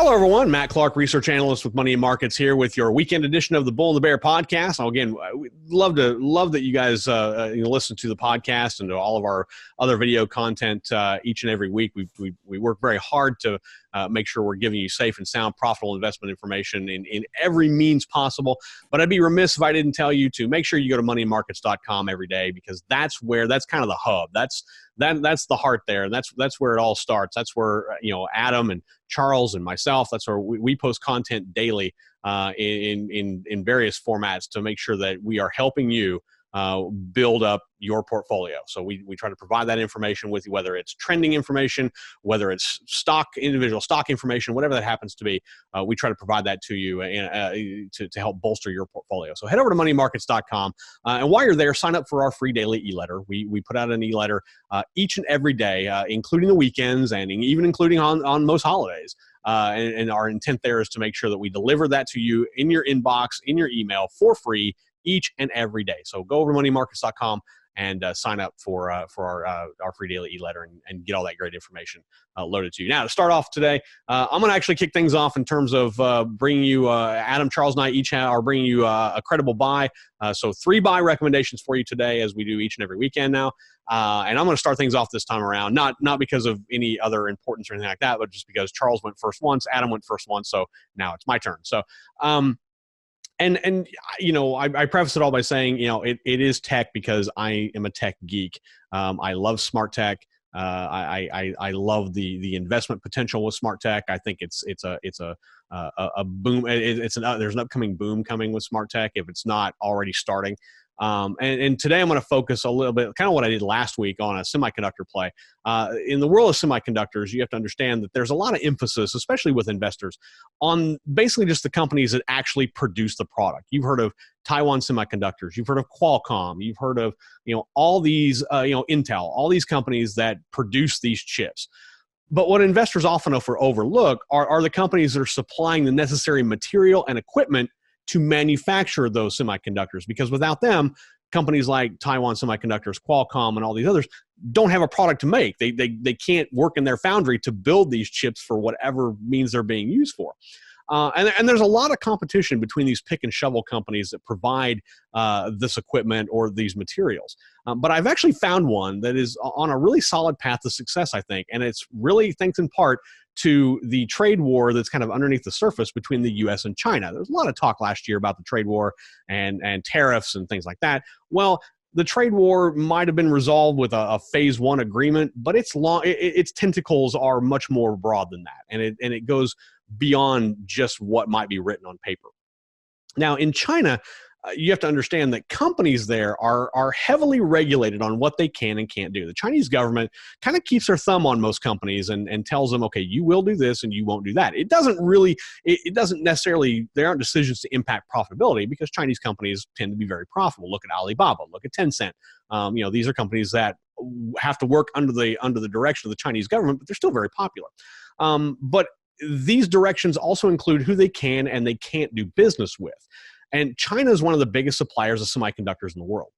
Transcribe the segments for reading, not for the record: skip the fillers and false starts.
Hello, everyone. Matt Clark, research analyst with Money and Markets, here with your weekend edition of the Bull and the Bear podcast. Now, again, we love that you guys listen to the podcast and to all of our other video content each and every week. We work very hard to make sure we're giving you safe and sound, profitable investment information in every means possible. But I'd be remiss if I didn't tell you to make sure you go to moneyandmarkets.com every day, because that's kind of the hub. That's the heart there, and that's where it all starts. That's where Adam and Charles and myself, that's where we post content daily in various formats to make sure that we are helping you build up your portfolio. So we try to provide that information with you, whether it's trending information, whether it's individual stock information, whatever that happens to be. We try to provide that to you to help bolster your portfolio. So head over to moneymarkets.com, and while you're there, sign up for our free daily e-letter. We put out an e-letter each and every day, including the weekends and even including on most holidays. And our intent there is to make sure that we deliver that to you in your inbox, in your email, for free each and every day. So go over to moneymarkets.com and sign up for our free daily e-letter and get all that great information loaded to you. Now, to start off today, I'm going to actually kick things off in terms of bringing you, Adam, Charles, and I each are bringing you a credible buy. So 3 buy recommendations for you today, as we do each and every weekend now. And I'm going to start things off this time around, not because of any other importance or anything like that, but just because Charles went first once, Adam went first once, so now it's my turn. So, I preface it all by saying, it is tech because I am a tech geek. I love smart tech. I love the investment potential with smart tech. I think it's a boom. There's an upcoming boom coming with smart tech if it's not already starting. And today I'm going to focus a little bit, kind of what I did last week, on a semiconductor play. In the world of semiconductors, you have to understand that there's a lot of emphasis, especially with investors, on basically just the companies that actually produce the product. You've heard of Taiwan Semiconductors, you've heard of Qualcomm, you've heard of all these Intel, all these companies that produce these chips. But what investors often overlook are the companies that are supplying the necessary material and equipment to manufacture those semiconductors, because without them, companies like Taiwan Semiconductors, Qualcomm, and all these others don't have a product to make. They can't work in their foundry to build these chips for whatever means they're being used for. And there's a lot of competition between these pick and shovel companies that provide this equipment or these materials. But I've actually found one that is on a really solid path to success, I think. And it's really thanks in part to the trade war that's kind of underneath the surface between the U.S. and China. There was a lot of talk last year about the trade war and tariffs and things like that. Well, the trade war might have been resolved with a phase 1 agreement, but its tentacles are much more broad than that. And it goes beyond just what might be written on paper. Now, in China, you have to understand that companies there are heavily regulated on what they can and can't do. The Chinese government kind of keeps their thumb on most companies and tells them, okay, you will do this and you won't do that. It doesn't necessarily, there aren't decisions to impact profitability, because Chinese companies tend to be very profitable. Look at Alibaba, look at Tencent. These are companies that have to work under the direction of the Chinese government, but they're still very popular. But these directions also include who they can and they can't do business with. And China is one of the biggest suppliers of semiconductors in the world.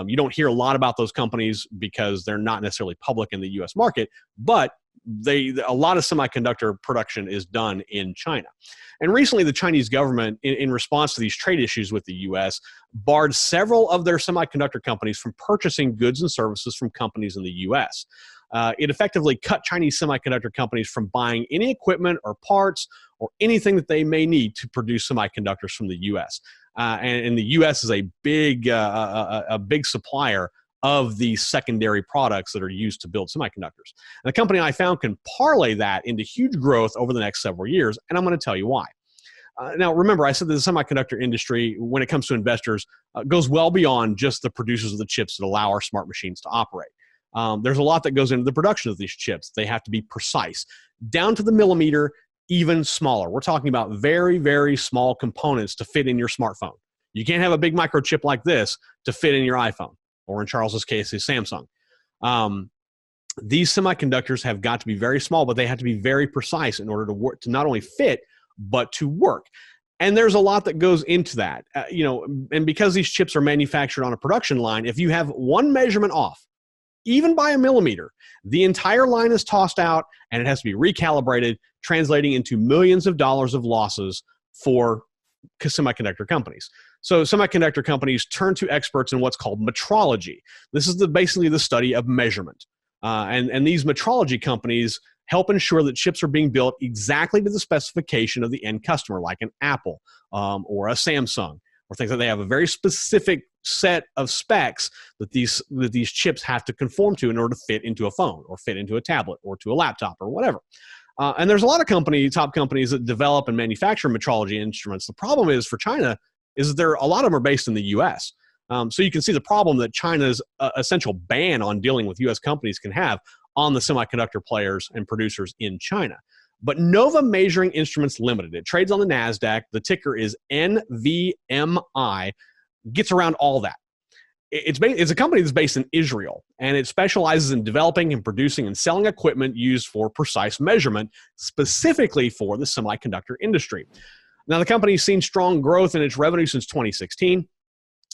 You don't hear a lot about those companies because they're not necessarily public in the U.S. market, but a lot of semiconductor production is done in China. And recently, the Chinese government, in response to these trade issues with the U.S., barred several of their semiconductor companies from purchasing goods and services from companies in the U.S. It effectively cut Chinese semiconductor companies from buying any equipment or parts or anything that they may need to produce semiconductors from the U.S. And the U.S. is a big supplier of these secondary products that are used to build semiconductors. And the company I found can parlay that into huge growth over the next several years, and I'm going to tell you why. Now, remember, I said that the semiconductor industry, when it comes to investors, goes well beyond just the producers of the chips that allow our smart machines to operate. There's a lot that goes into the production of these chips. They have to be precise, down to the millimeter, even smaller. We're talking about very, very small components to fit in your smartphone. You can't have a big microchip like this to fit in your iPhone, or in Charles's case, his Samsung. These semiconductors have got to be very small, but they have to be very precise in order to work, to not only fit, but to work. And there's a lot that goes into that. And because these chips are manufactured on a production line, if you have one measurement off, even by a millimeter, the entire line is tossed out and it has to be recalibrated, translating into millions of dollars of losses for semiconductor companies. So semiconductor companies turn to experts in what's called metrology. This is basically the study of measurement. And these metrology companies help ensure that chips are being built exactly to the specification of the end customer, like an Apple or a Samsung, or things that they have a very specific set of specs that these chips have to conform to in order to fit into a phone or fit into a tablet or to a laptop or whatever. And there's a lot of top companies that develop and manufacture metrology instruments. The problem is for China is that a lot of them are based in the U.S. So you can see the problem that China's essential ban on dealing with U.S. companies can have on the semiconductor players and producers in China. But Nova Measuring Instruments Limited, it trades on the Nasdaq. The ticker is NVMI, gets around all that. It's a company that's based in Israel, and it specializes in developing and producing and selling equipment used for precise measurement, specifically for the semiconductor industry. Now, the company's seen strong growth in its revenue since 2016.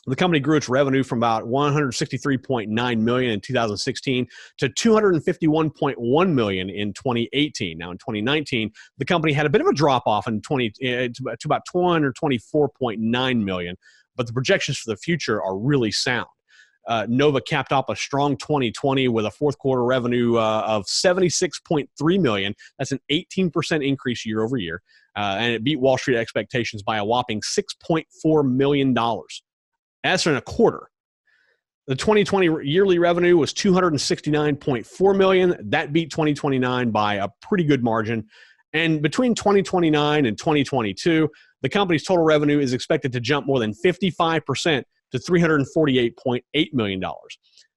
The company grew its revenue from about $163.9 million in 2016 to $251.1 million in 2018. Now, in 2019, the company had a bit of a drop-off to about $224.9 million, but the projections for the future are really sound. Nova capped off a strong 2020 with a fourth quarter revenue of $76.3 million. That's an 18% increase year over year, and it beat Wall Street expectations by a whopping $6.4 million. As for a quarter, the 2020 yearly revenue was $269.4 million. That beat 2029 by a pretty good margin. And between 2029 and 2022, the company's total revenue is expected to jump more than 55% to $348.8 million.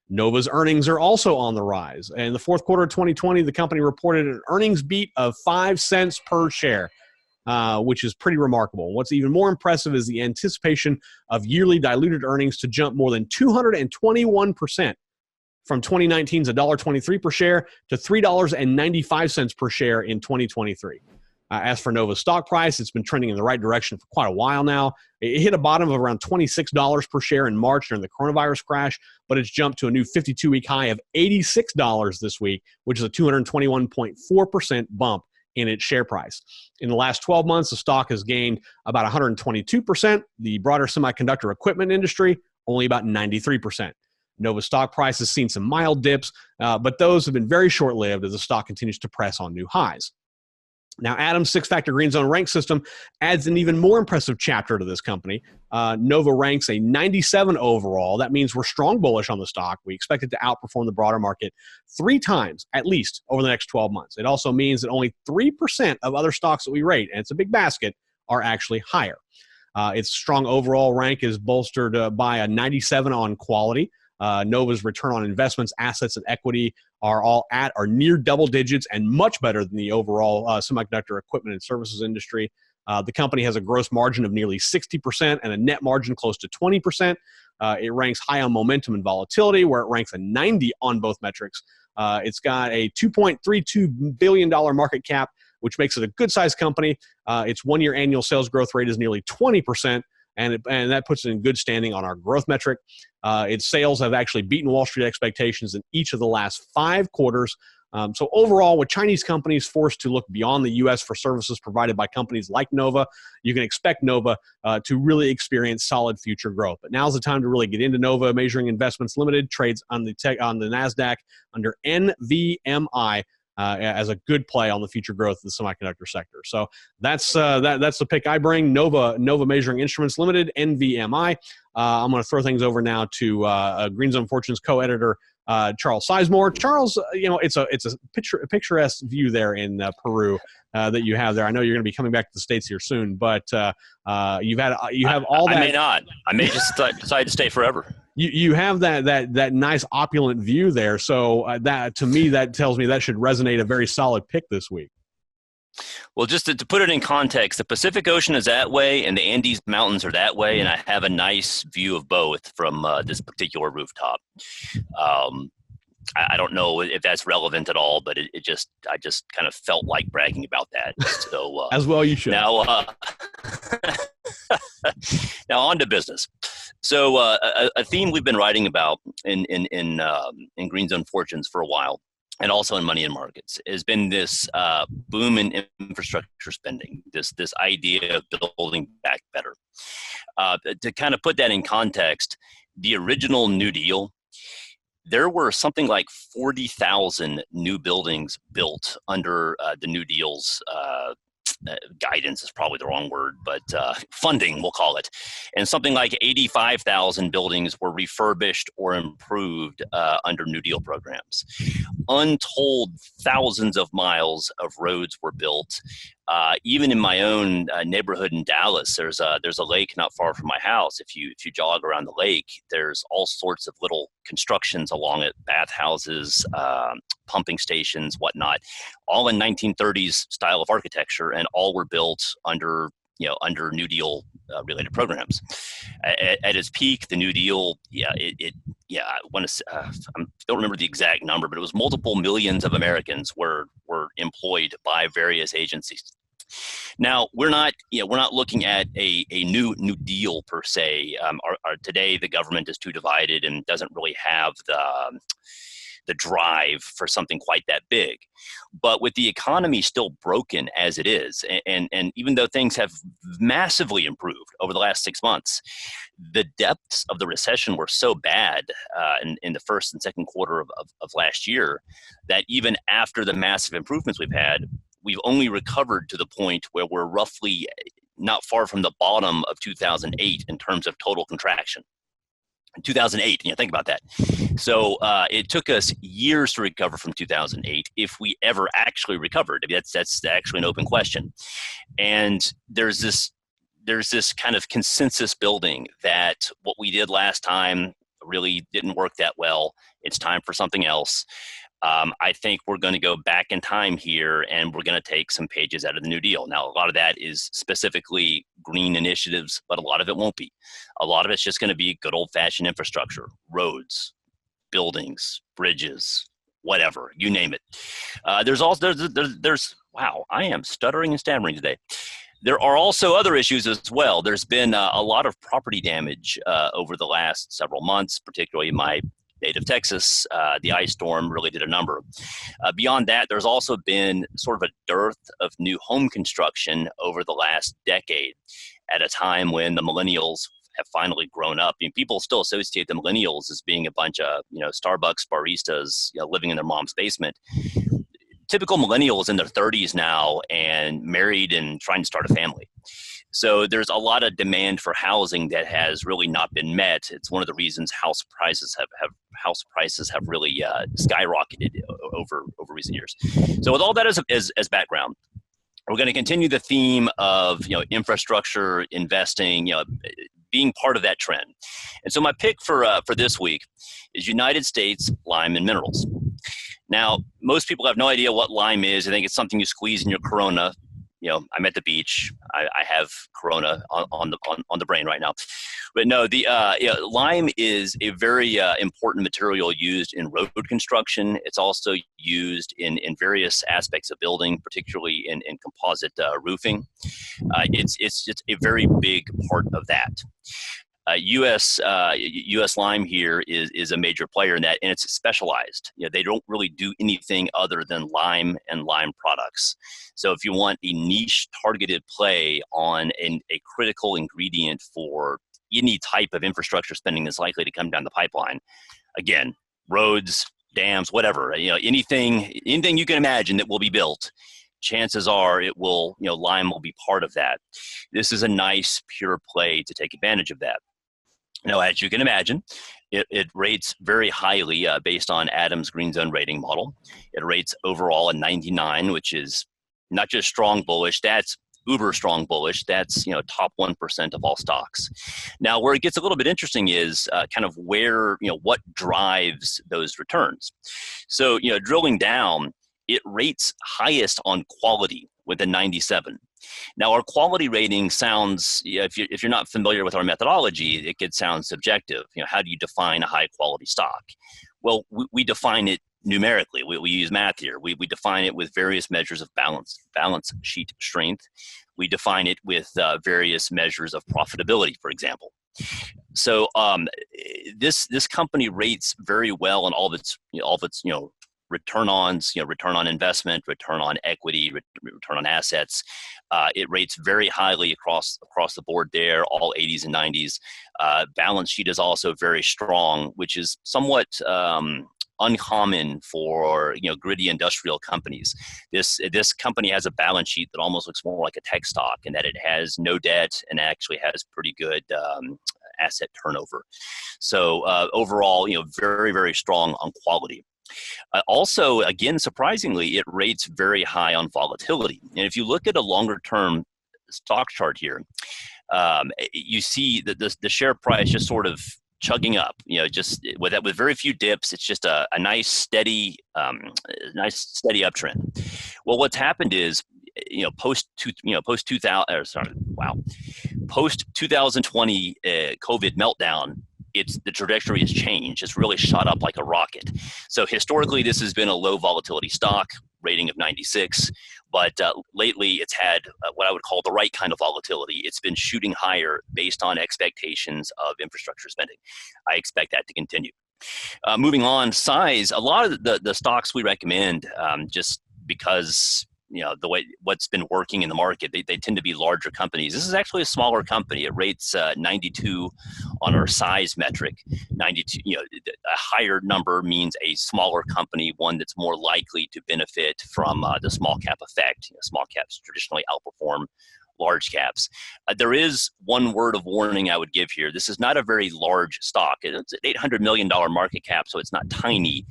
Nova's earnings are also on the rise. And in the fourth quarter of 2020, the company reported an earnings beat of 5 cents per share, which is pretty remarkable. What's even more impressive is the anticipation of yearly diluted earnings to jump more than 221% from 2019's $1.23 per share to $3.95 per share in 2023. As for Nova's stock price, it's been trending in the right direction for quite a while now. It hit a bottom of around $26 per share in March during the coronavirus crash, but it's jumped to a new 52-week high of $86 this week, which is a 221.4% bump in its share price. In the last 12 months, the stock has gained about 122%. The broader semiconductor equipment industry, only about 93%. Nova's stock price has seen some mild dips, but those have been very short-lived as the stock continues to press on new highs. Now, Adam's six-factor green zone rank system adds an even more impressive chapter to this company. Nova ranks a 97 overall. That means we're strong bullish on the stock. We expect it to outperform the broader market 3 times, at least, over the next 12 months. It also means that only 3% of other stocks that we rate, and it's a big basket, are actually higher. Its strong overall rank is bolstered by a 97 on quality. Nova's return on investments, assets, and equity are all at or near double digits and much better than the overall semiconductor equipment and services industry. The company has a gross margin of nearly 60% and a net margin close to 20%. It ranks high on momentum and volatility, where it ranks a 90 on both metrics. It's got a $2.32 billion market cap, which makes it a good-sized company. Its one-year annual sales growth rate is nearly 20%. And that puts it in good standing on our growth metric. Its sales have actually beaten Wall Street expectations in each of the last 5 quarters. So overall, with Chinese companies forced to look beyond the U.S. for services provided by companies like Nova, you can expect Nova to really experience solid future growth. But now's the time to really get into Nova Measuring Investments Limited, trades on the Nasdaq under NVMI. As a good play on the future growth of the semiconductor sector. So that's the pick I bring, Nova Measuring Instruments Limited, NVMI. I'm going to throw things over now to Green Zone Fortune's co-editor, Charles Sizemore. Charles, it's a picturesque view there in Peru that you have there. I know you're going to be coming back to the States here soon, but you have all that. I may not. I may just decide to stay forever. You have that nice opulent view there, so that to me that tells me that should resonate a very solid pick this week. Well, just to put it in context, the Pacific Ocean is that way, and the Andes Mountains are that way, and I have a nice view of both from this particular rooftop. I don't know if that's relevant at all, but I just kind of felt like bragging about that. So as well, you should. Now, Now on to business. So a theme we've been writing about in Green Zone Fortunes for a while, and also in Money in Markets, has been this boom in infrastructure spending, this idea of building back better. To kind of put that in context, the original New Deal, there were something like 40,000 new buildings built under the New Deal's guidance is probably the wrong word, but funding, we'll call it. And something like 85,000 buildings were refurbished or improved under New Deal programs. Untold thousands of miles of roads were built. Even in my own neighborhood in Dallas, there's a lake not far from my house. If you jog around the lake, there's all sorts of little constructions along it, bathhouses, pumping stations, whatnot, all in 1930s style of architecture, and all were built under New Deal related programs. At its peak, the New Deal, I want to, I don't remember the exact number, but it was multiple millions of Americans were employed by various agencies. Now we're not looking at a new deal per se. Today the government is too divided and doesn't really have the drive for something quite that big. But with the economy still broken as it is, and even though things have massively improved over the last 6 months, the depths of the recession were so bad in the first and second quarter of last year that even after the massive improvements we've had, we've only recovered to the point where we're roughly not far from the bottom of 2008 in terms of total contraction. In 2008, think about that. So it took us years to recover from 2008, if we ever actually recovered. I mean, that's actually an open question. And there's this kind of consensus building that what we did last time really didn't work that well. It's time for something else. I think we're going to go back in time here, and we're going to take some pages out of the New Deal. Now, a lot of that is specifically green initiatives, but a lot of it won't be. A lot of it's just going to be good old-fashioned infrastructure, roads, buildings, bridges, whatever, you name it. There's wow, I am stuttering and stammering today. There are also other issues as well. There's been a lot of property damage over the last several months, particularly in my native Texas. The ice storm really did a number. Beyond that, there's also been sort of a dearth of new home construction over the last decade, at a time when the millennials have finally grown up. I mean, people still associate the millennials as being a bunch of Starbucks baristas living in their mom's basement. Typical millennials in their 30s now and married and trying to start a family. So there's a lot of demand for housing that has really not been met. It's one of the reasons house prices have really skyrocketed over recent years. So with all that as background, we're going to continue the theme of infrastructure investing, being part of that trend. And so my pick for this week is United States Lime and Minerals. Now, most people have no idea what lime is. I think it's something you squeeze in your Corona. I'm at the beach. I have Corona on the brain right now. But no, the lime is a very important material used in road construction. It's also used in various aspects of building, particularly in composite roofing. It's a very big part of that. U.S. Lime here is a major player in that, and it's specialized. They don't really do anything other than lime and lime products. So if you want a niche targeted play on a critical ingredient for any type of infrastructure spending that's likely to come down the pipeline, again, roads, dams, whatever, anything you can imagine that will be built, chances are it will, lime will be part of that. This is a nice pure play to take advantage of that. Now, as you can imagine, it rates very highly based on Adams' Green Zone rating model. It rates overall a 99, which is not just strong bullish, that's uber strong bullish. That's, top 1% of all stocks. Now, where it gets a little bit interesting is kind of where, what drives those returns. So, drilling down, it rates highest on quality with a 97. Now, our quality rating sounds, if you're not familiar with our methodology, it could sound subjective. How do you define a high quality stock? Well, we define it numerically. We use math here. We define it with various measures of balance sheet strength. We define it with various measures of profitability, for example. So this company rates very well on all of its return on investment, return on equity, return on assets. It rates very highly across the board there, all 80s and 90s. Balance sheet is also very strong, which is somewhat uncommon for gritty industrial companies. This company has a balance sheet that almost looks more like a tech stock, in that it has no debt and actually has pretty good asset turnover. So overall, very, very strong on quality. Also, again, surprisingly, it rates very high on volatility. And if you look at a longer-term stock chart here, you see that the share price just sort of chugging up. Just with very few dips. It's just a nice steady uptrend. Well, what's happened is post 2020 COVID meltdown, the trajectory has changed. It's really shot up like a rocket. So historically, this has been a low volatility stock, rating of 96, but lately it's had what I would call the right kind of volatility. It's been shooting higher based on expectations of infrastructure spending. I expect that to continue. Moving on, size. A lot of the stocks we recommend, just because the way what's been working in the market, they tend to be larger companies. This is actually a smaller company. It rates 92 on our size metric. 92, a higher number means a smaller company, one that's more likely to benefit from the small cap effect. Small caps traditionally outperform large caps. There is one word of warning I would give here. This is not a very large stock. It's an $800 million market cap, so it's not tiny.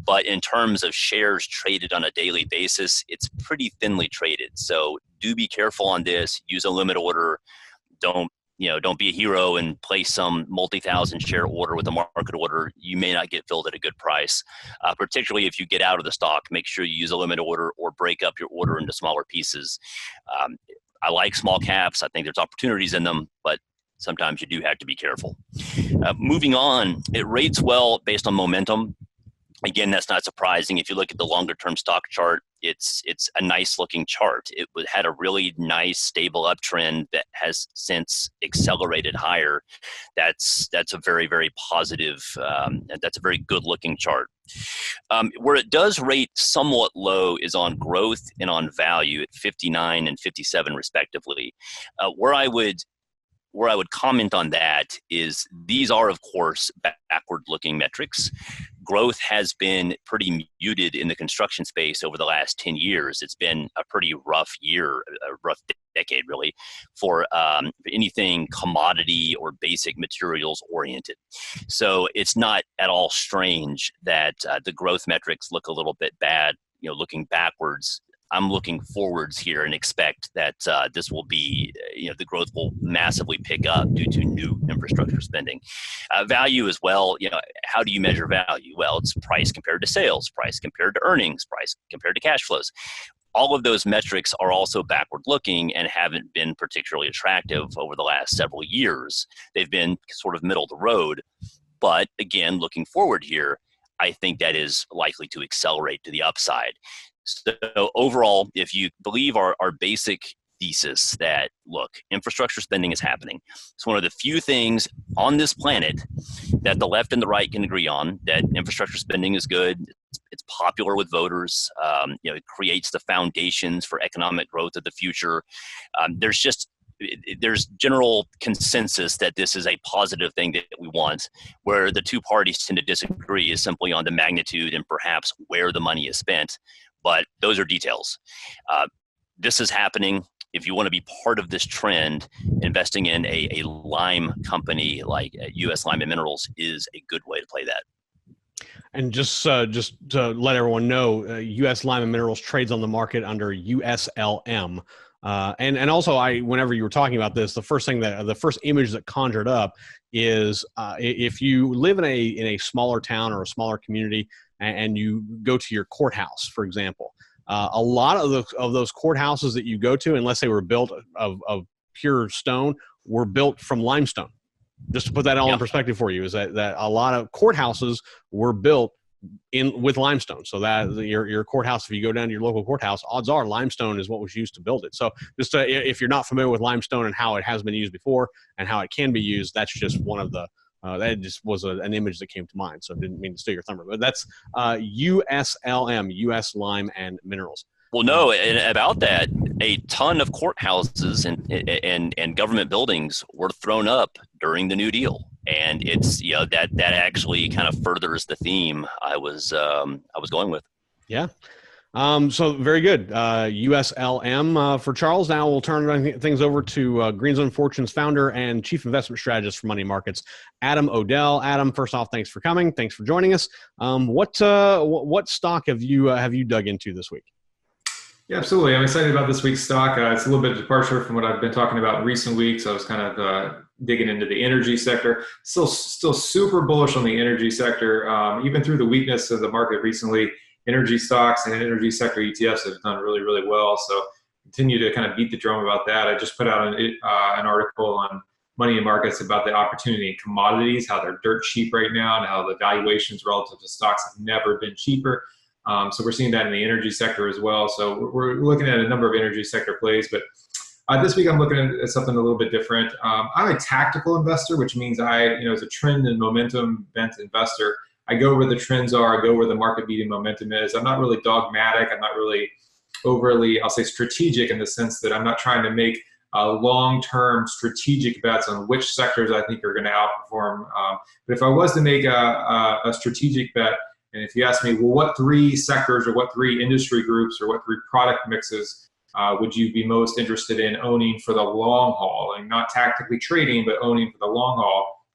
But in terms of shares traded on a daily basis, it's pretty thinly traded. So do be careful on this. Use a limit order. Don't be a hero and place some multi-thousand share order with a market order. You may not get filled at a good price. Particularly if you get out of the stock, make sure you use a limit order or break up your order into smaller pieces. I like small caps. I think there's opportunities in them, but sometimes you do have to be careful. Moving on, it rates well based on momentum. Again, that's not surprising. If you look at the longer-term stock chart, it's a nice-looking chart. It had a really nice, stable uptrend that has since accelerated higher. That's a very, very positive. That's a very good-looking chart. Where it does rate somewhat low is on growth and on value at 59 and 57 respectively. Where I would comment on that is these are, of course, backward-looking metrics. Growth has been pretty muted in the construction space over the last 10 years. It's been a pretty rough year, a rough decade, really, for anything commodity or basic materials oriented. So it's not at all strange that the growth metrics look a little bit bad, looking backwards. I'm looking forwards here and expect that this will be, the growth will massively pick up due to new infrastructure spending. Value as well, how do you measure value? Well, it's price compared to sales, price compared to earnings, price compared to cash flows. All of those metrics are also backward looking and haven't been particularly attractive over the last several years. They've been sort of middle of the road. But again, looking forward here, I think that is likely to accelerate to the upside. So overall, if you believe our basic thesis that, look, infrastructure spending is happening, it's one of the few things on this planet that the left and the right can agree on, that infrastructure spending is good, it's popular with voters, it creates the foundations for economic growth of the future. There's general consensus that this is a positive thing that we want. Where the two parties tend to disagree is simply on the magnitude and perhaps where the money is spent. But those are details. This is happening. If you want to be part of this trend, investing in a lime company like USLM Minerals is a good way to play that. And just to let everyone know, USLM Minerals trades on the market under USLM. And also, whenever you were talking about this, the first image that conjured up is if you live in a smaller town or a smaller community, and you go to your courthouse, for example, a lot of those courthouses that you go to, unless they were built of pure stone, were built from limestone. Just to put that all in perspective for you, is that a lot of courthouses were built with limestone. So that your courthouse, if you go down to your local courthouse, odds are limestone is what was used to build it. So just if you're not familiar with limestone and how it has been used before and how it can be used, that's just one of the that just was an image that came to mind. So I didn't mean to steal your thunder, but that's USLM, US Lime and Minerals. Well, no, and about that, a ton of courthouses and government buildings were thrown up during the New Deal, and it's that actually kind of furthers the theme I was going with. Yeah. So very good. USLM for Charles. Now we'll turn things over to Green Zone Fortune's founder and chief investment strategist for money markets, Adam Odell. Adam, first off, thanks for coming. Thanks for joining us. What stock have you dug into this week? Yeah, absolutely. I'm excited about this week's stock. It's a little bit of departure from what I've been talking about in recent weeks. I was kind of digging into the energy sector. Still super bullish on the energy sector. Even through the weakness of the market recently, energy stocks and energy sector ETFs have done really, really well. So continue to kind of beat the drum about that. I just put out an article on Money and Markets about the opportunity in commodities, how they're dirt cheap right now, and how the valuations relative to stocks have never been cheaper. So we're seeing that in the energy sector as well. So we're looking at a number of energy sector plays, but this week I'm looking at something a little bit different. I'm a tactical investor, which means as a trend and momentum bent investor, I go where the trends are, I go where the market beating momentum is. I'm not really dogmatic. I'm not really overly, I'll say, strategic in the sense that I'm not trying to make long-term strategic bets on which sectors I think are going to outperform. But if I was to make a strategic bet, and if you ask me, well, what three sectors or what three industry groups or what three product mixes would you be most interested in owning for the long haul, and not tactically trading, but owning for the long haul,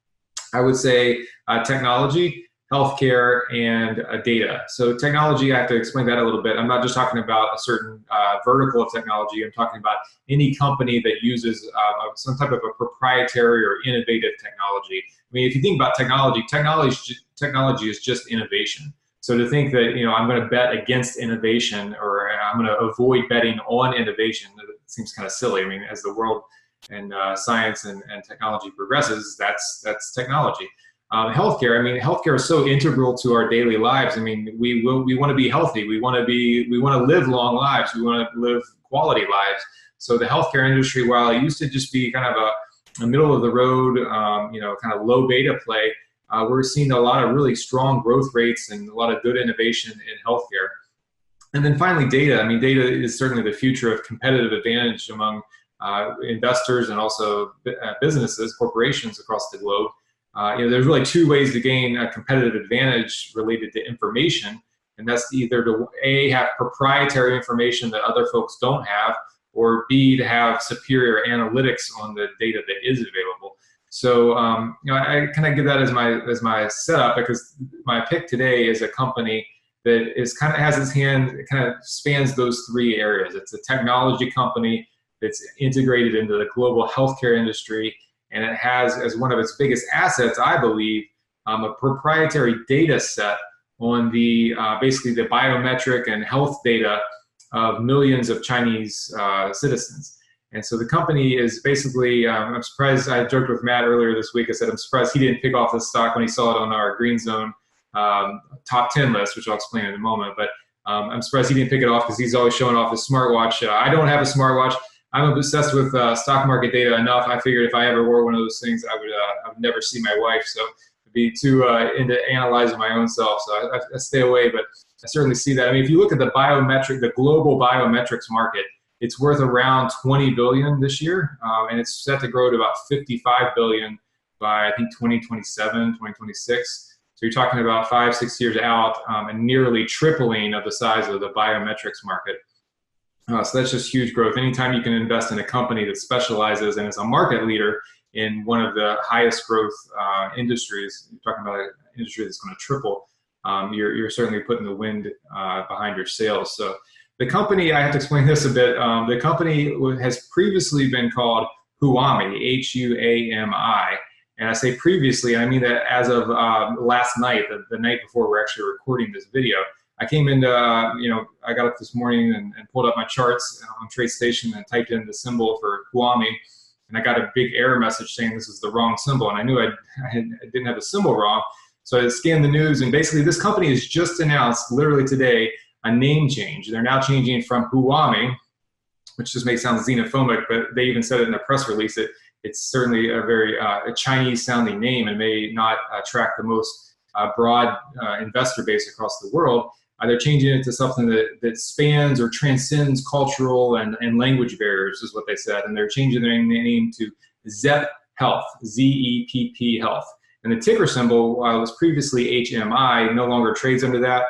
I would say technology, healthcare, and data. So technology, I have to explain that a little bit. I'm not just talking about a certain vertical of technology. I'm talking about any company that uses some type of a proprietary or innovative technology. I mean, if you think about technology is just innovation. So to think that I'm going to bet against innovation, or I'm going to avoid betting on innovation, it seems kind of silly. I mean, as the world and science and technology progresses, that's technology. Healthcare is so integral to our daily lives. I mean, we want to be healthy. We want to live long lives. We want to live quality lives. So the healthcare industry, while it used to just be kind of a middle of the road, kind of low beta play, we're seeing a lot of really strong growth rates and a lot of good innovation in healthcare. And then finally, data. I mean, data is certainly the future of competitive advantage among investors and also businesses, corporations across the globe. There's really two ways to gain a competitive advantage related to information, and that's either to A, have proprietary information that other folks don't have, or B, to have superior analytics on the data that is available. So I kind of give that as my setup, because my pick today is a company that has its hand, it kind of spans those three areas. It's a technology company that's integrated into the global healthcare industry, and it has as one of its biggest assets, I believe, a proprietary data set on the basically the biometric and health data of millions of Chinese citizens. And so the company is basically, I'm surprised, I joked with Matt earlier this week, I said I'm surprised he didn't pick off the stock when he saw it on our Green Zone top 10 list, which I'll explain in a moment. But I'm surprised he didn't pick it off because he's always showing off his smartwatch. I don't have a smartwatch. I'm obsessed with stock market data enough. I figured if I ever wore one of those things, I would never see my wife. So I'd be too into analyzing my own self. So I stay away, but I certainly see that. I mean, if you look at the global biometrics market, it's worth around $20 billion this year, and it's set to grow to about $55 billion by, I think, 2027, 2026. So you're talking about 5-6 years out, and nearly tripling of the size of the biometrics market. So that's just huge growth. Anytime you can invest in a company that specializes and is a market leader in one of the highest growth industries, you're talking about an industry that's going to triple, you're certainly putting the wind behind your sails. So the company, I have to explain this a bit. The company has previously been called Huami, Huami. And I say previously, I mean that as of last night, the night before we're actually recording this video, I came into, I got up this morning and pulled up my charts on TradeStation and typed in the symbol for Huami, and I got a big error message saying this is the wrong symbol. And I knew I didn't have the symbol wrong. So I scanned the news, and basically this company has just announced, literally today, a name change. They're now changing from Huami, which just may sound xenophobic, but they even said it in a press release. It's certainly a very a Chinese-sounding name and may not attract the most broad investor base across the world. They're changing it to something that spans or transcends cultural and language barriers, is what they said. And they're changing their name to Zepp Health, Z-E-P-P Health. And the ticker symbol, while it was previously HMI, no longer trades under that.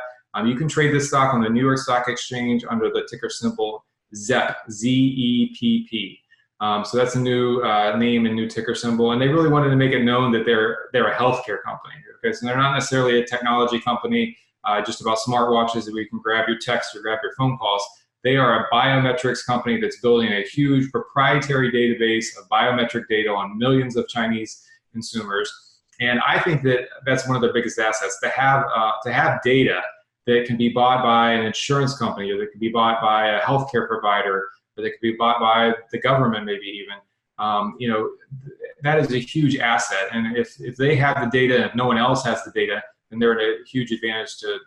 You can trade this stock on the New York Stock Exchange under the ticker symbol Zepp, Z-E-P-P. So that's a new name and new ticker symbol. And they really wanted to make it known that they're a healthcare company. Okay, so they're not necessarily a technology company, just about smartwatches that we can grab your text or grab your phone calls. They are a biometrics company that's building a huge proprietary database of biometric data on millions of Chinese consumers. And I think that that's one of their biggest assets, to have data that can be bought by an insurance company, or that can be bought by a healthcare provider, or that can be bought by the government, maybe even. That is a huge asset. And if they have the data and if no one else has the data, then they're at a huge advantage to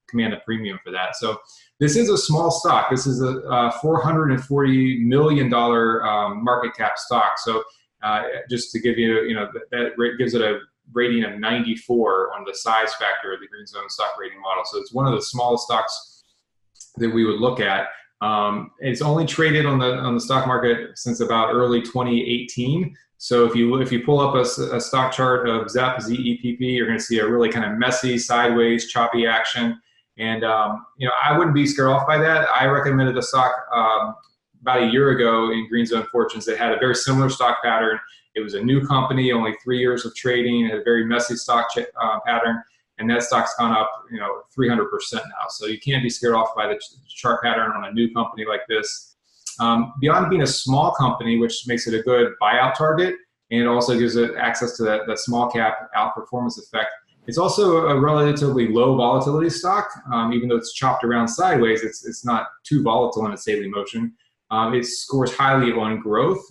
command a premium for that. So this is a small stock. This is a $440 million market cap stock. So just to give you, that gives it a rating of 94 on the size factor of the Green Zone stock rating model. So it's one of the smallest stocks that we would look at. It's only traded on the stock market since about early 2018. So if you pull up a stock chart of Zepp, Z-E-P-P, you're going to see a really kind of messy, sideways, choppy action. And I wouldn't be scared off by that. I recommended a stock about a year ago in Green Zone Fortunes that had a very similar stock pattern. It was a new company, only 3 years of trading, had a very messy stock pattern, and that stock's gone up 300% now. So you can't be scared off by the chart pattern on a new company like this. Beyond being a small company, which makes it a good buyout target, and it also gives it access to that small cap outperformance effect, it's also a relatively low volatility stock. Even though it's chopped around sideways, it's not too volatile in its daily motion. It scores highly on growth.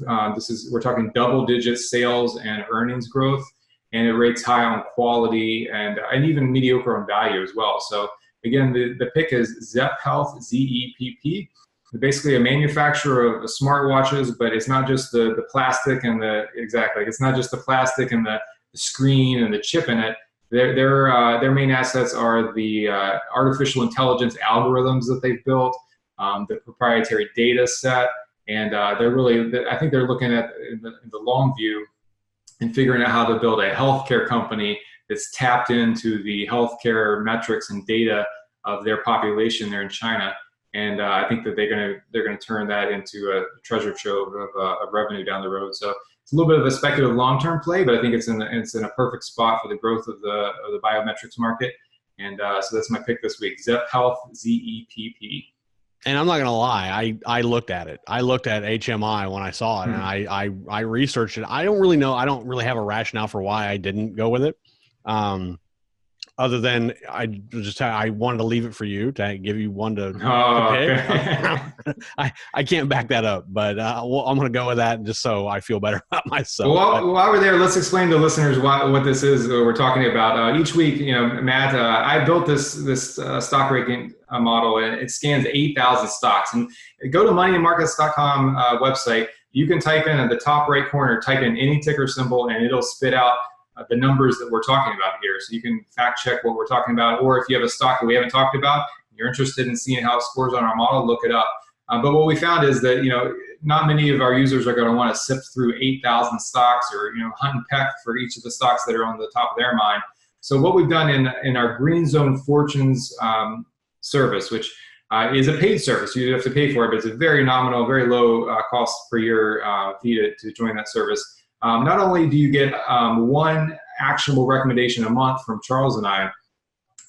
We're talking double-digit sales and earnings growth, and it rates high on quality and even mediocre on value as well. So again, the pick is Zepp Health, Z-E-P-P. They're basically a manufacturer of smartwatches, but it's not just the plastic and it's not just the plastic and the screen and the chip in it. Their main assets are the artificial intelligence algorithms that they've built, the proprietary data set, and I think they're looking at in the long view and figuring out how to build a healthcare company that's tapped into the healthcare metrics and data of their population there in China. And I think that they're gonna turn that into a treasure trove of revenue down the road. So it's a little bit of a speculative long-term play, but I think it's in a perfect spot for the growth of the biometrics market. And so that's my pick this week: Zepp Health, Z-E-P-P. And I'm not going to lie, I looked at it. I looked at HMI when I saw it, and I researched it. I don't really know. I don't really have a rationale for why I didn't go with it. Other than I wanted to leave it for you to give you one to pick. Okay. I can't back that up, but I'm going to go with that just so I feel better about myself. Well, while we're there, let's explain to listeners what this is we're talking about. Each week, Matt, I built this stock ranking model, and it scans 8,000 stocks. And go to moneyandmarkets.com website. You can type in at the top right corner, type in any ticker symbol, and it'll spit out the numbers that we're talking about here. So you can fact check what we're talking about, or if you have a stock that we haven't talked about, you're interested in seeing how it scores on our model, look it up. But what we found is that, not many of our users are going to want to sift through 8,000 stocks or, hunt and peck for each of the stocks that are on the top of their mind. So what we've done in our Green Zone Fortunes service, which is a paid service, you have to pay for it, but it's a very nominal, very low cost per year fee to join that service. Not only do you get one actionable recommendation a month from Charles and I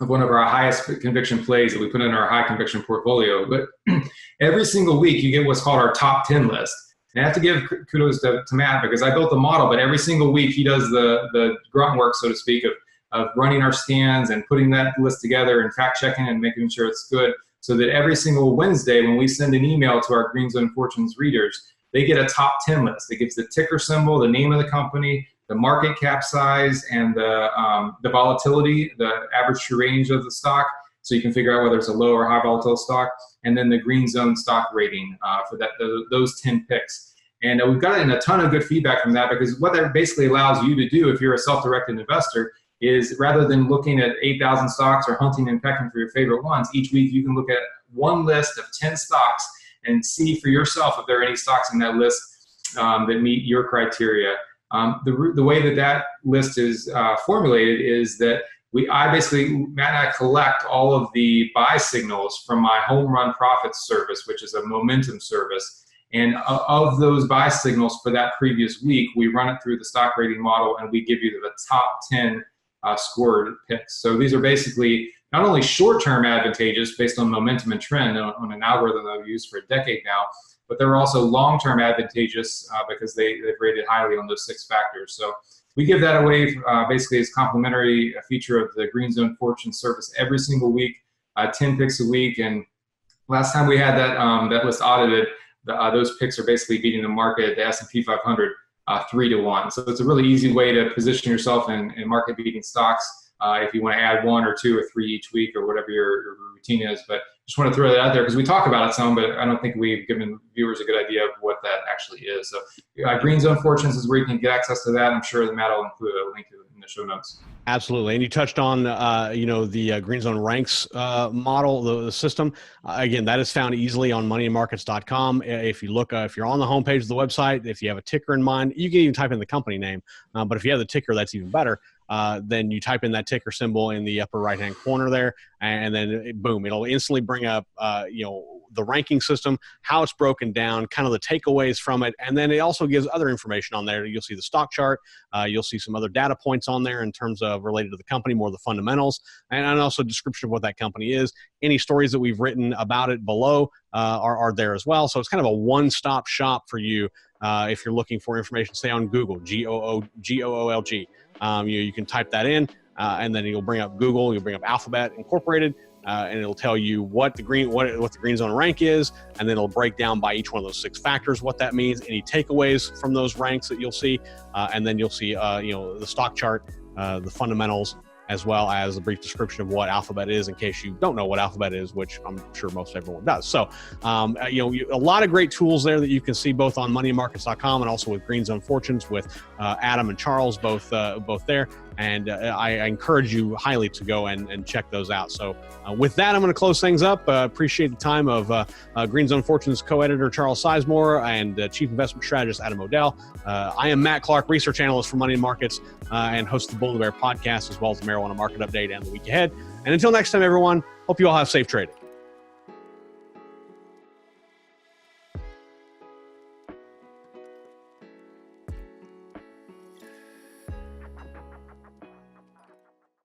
of one of our highest conviction plays that we put in our high conviction portfolio, but every single week you get what's called our top 10 list. And I have to give kudos to Matt, because I built the model, but every single week he does the grunt work, so to speak, of running our scans and putting that list together and fact checking and making sure it's good, so that every single Wednesday when we send an email to our Green Zone Fortunes readers, they get a top 10 list. It gives the ticker symbol, the name of the company, the market cap size, and the volatility, the average true range of the stock. So you can figure out whether it's a low or high volatile stock, and then the green zone stock rating for those 10 picks. And we've gotten a ton of good feedback from that, because what that basically allows you to do if you're a self-directed investor is, rather than looking at 8,000 stocks or hunting and pecking for your favorite ones, each week you can look at one list of 10 stocks and see for yourself if there are any stocks in that list that meet your criteria. The way that list is formulated is that Matt and I collect all of the buy signals from my home run profits service, which is a momentum service. And of those buy signals for that previous week, we run it through the stock rating model, and we give you the top 10 scored picks. So these are basically not only short-term advantageous based on momentum and trend on an algorithm that I've used for a decade now, but they're also long-term advantageous because they've rated highly on those 6 factors. So we give that away basically as complimentary feature of the Green Zone Fortune service every single week, 10 picks a week. And last time we had that list audited, those picks are basically beating the market, the S&P 500, 3-1. So it's a really easy way to position yourself in market-beating stocks if you want to add 1 or 2 or 3 each week or whatever your routine is. But just want to throw that out there because we talk about it some, but I don't think we've given viewers a good idea of what that actually is. So Green Zone Fortunes is where you can get access to that. I'm sure that Matt will include a link in the show notes. Absolutely. And you touched on, the Green Zone Ranks model, the system. Again, that is found easily on moneyandmarkets.com. If you look, if you're on the homepage of the website, if you have a ticker in mind, you can even type in the company name. But if you have the ticker, that's even better. Then you type in that ticker symbol in the upper right-hand corner there, and then boom, it'll instantly bring up, the ranking system, how it's broken down, kind of the takeaways from it. And then it also gives other information on there. You'll see the stock chart. You'll see some other data points on there in terms of related to the company, more of the fundamentals, and also a description of what that company is. Any stories that we've written about it below are there as well. So it's kind of a one-stop shop for you if you're looking for information, say on Google, Goolg. You can type that in, and then you'll bring up Google. You'll bring up Alphabet Incorporated, and it'll tell you what the Green Zone rank is, and then it'll break down by each one of those 6 factors what that means, any takeaways from those ranks that you'll see, and then you'll see the stock chart, the fundamentals, as well as a brief description of what Alphabet is in case you don't know what Alphabet is, which I'm sure most everyone does. So, a lot of great tools there that you can see both on moneyandmarkets.com and also with Green Zone Fortunes with Adam and Charles, both there. And I encourage you highly to go and check those out. So with that, I'm going to close things up. Appreciate the time of Green Zone Fortunes co-editor Charles Sizemore and Chief Investment Strategist Adam Odell. I am Matt Clark, research analyst for Money and Markets and host of the Bull and the Bear podcast, as well as the Marijuana Market Update and the Week Ahead. And until next time, everyone, hope you all have safe trading.